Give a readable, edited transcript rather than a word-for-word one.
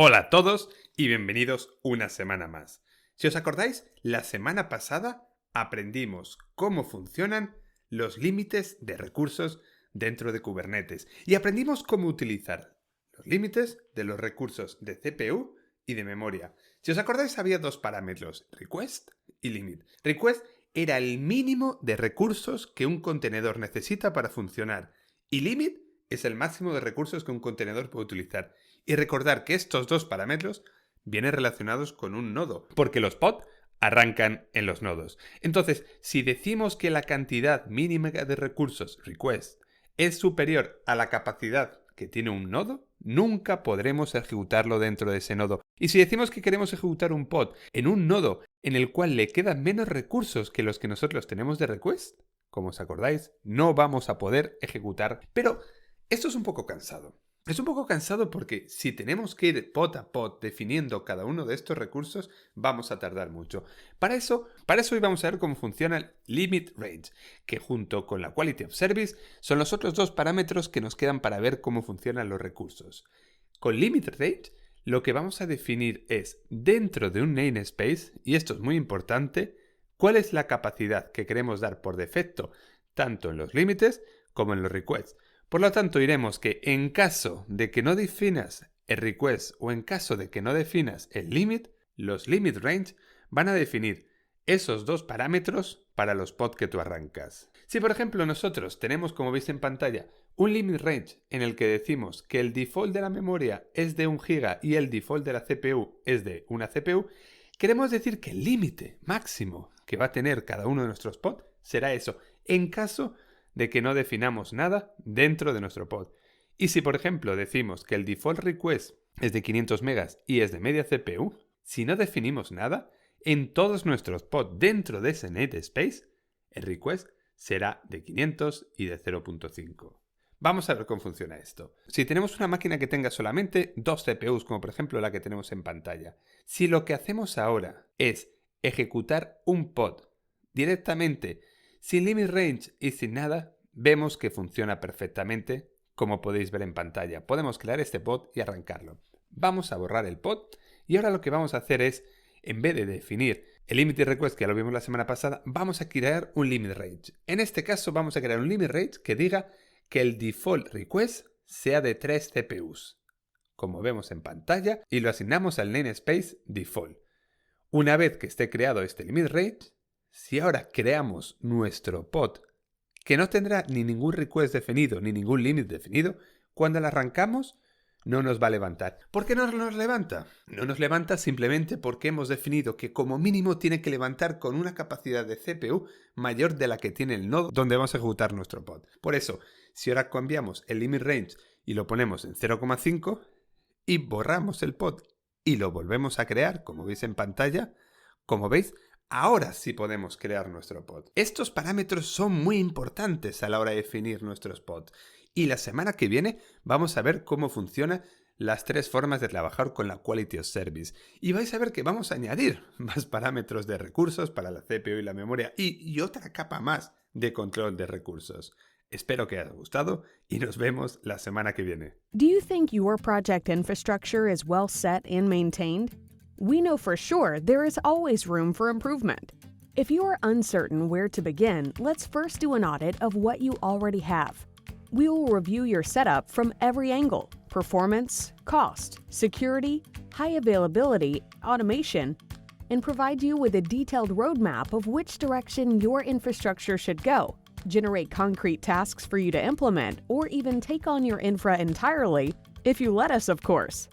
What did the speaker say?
Hola a todos y bienvenidos una semana más. Si os acordáis, la semana pasada aprendimos cómo funcionan los límites de recursos dentro de Kubernetes y aprendimos cómo utilizar los límites de los recursos de CPU y de memoria. Si os acordáis, había dos parámetros, request y limit. Request era el mínimo de recursos que un contenedor necesita para funcionar y limit es el máximo de recursos que un contenedor puede utilizar. Y recordar que estos dos parámetros vienen relacionados con un nodo, porque los pods arrancan en los nodos. Entonces, si decimos que la cantidad mínima de recursos, request, es superior a la capacidad que tiene un nodo, nunca podremos ejecutarlo dentro de ese nodo. Y si decimos que queremos ejecutar un pod en un nodo en el cual le quedan menos recursos que los que nosotros tenemos de request, como os acordáis, no vamos a poder ejecutar. Pero esto es un poco cansado. Es un poco cansado porque si tenemos que ir pod a pod definiendo cada uno de estos recursos, vamos a tardar mucho. Para eso hoy vamos a ver cómo funciona el Limit Range, que junto con la Quality of Service son los otros dos parámetros que nos quedan para ver cómo funcionan los recursos. Con Limit Range, lo que vamos a definir es, dentro de un namespace, y esto es muy importante, cuál es la capacidad que queremos dar por defecto, tanto en los límites como en los requests. Por lo tanto, diremos que en caso de que no definas el request o en caso de que no definas el limit, los limit range van a definir esos dos parámetros para los pods que tú arrancas. Si por ejemplo nosotros tenemos, como veis en pantalla, un limit range en el que decimos que el default de la memoria es de 1 GB y el default de la CPU es de una CPU, queremos decir que el límite máximo que va a tener cada uno de nuestros pods será eso, en caso de que no definamos nada dentro de nuestro pod. Y si por ejemplo decimos que el default request es de 500 megas y es de media CPU, si no definimos nada, en todos nuestros pods dentro de ese namespace, el request será de 500 y de 0.5. Vamos a ver cómo funciona esto. Si tenemos una máquina que tenga solamente 2 CPUs, como por ejemplo la que tenemos en pantalla, si lo que hacemos ahora es ejecutar un pod directamente sin limit range y sin nada, vemos que funciona perfectamente, como podéis ver en pantalla. Podemos crear este pod y arrancarlo. Vamos a borrar el pod y ahora lo que vamos a hacer es, en vez de definir el limit request que ya lo vimos la semana pasada, vamos a crear un limit range. En este caso vamos a crear un limit range que diga que el default request sea de 3 CPUs, como vemos en pantalla, y lo asignamos al namespace default. Una vez que esté creado este limit range, si ahora creamos nuestro pod, que no tendrá ni ningún request definido ni ningún limit definido, cuando lo arrancamos no nos va a levantar. ¿Por qué no nos levanta? No nos levanta simplemente porque hemos definido que como mínimo tiene que levantar con una capacidad de CPU mayor de la que tiene el nodo donde vamos a ejecutar nuestro pod. Por eso, si ahora cambiamos el limit range y lo ponemos en 0,5 y borramos el pod y lo volvemos a crear, como veis en pantalla, como veis, ahora sí podemos crear nuestro pod. Estos parámetros son muy importantes a la hora de definir nuestros pods. Y la semana que viene vamos a ver cómo funcionan las 3 formas de trabajar con la Quality of Service. Y vais a ver que vamos a añadir más parámetros de recursos para la CPU y la memoria y otra capa más de control de recursos. Espero que os haya gustado y nos vemos la semana que viene. Do you think your project infrastructure is well set and maintained? We know for sure there is always room for improvement. If you are uncertain where to begin, let's first do an audit of what you already have. We will review your setup from every angle: performance, cost, security, high availability, automation, and provide you with a detailed roadmap of which direction your infrastructure should go. Generate concrete tasks for you to implement, or even take on your infra entirely, if you let us, of course.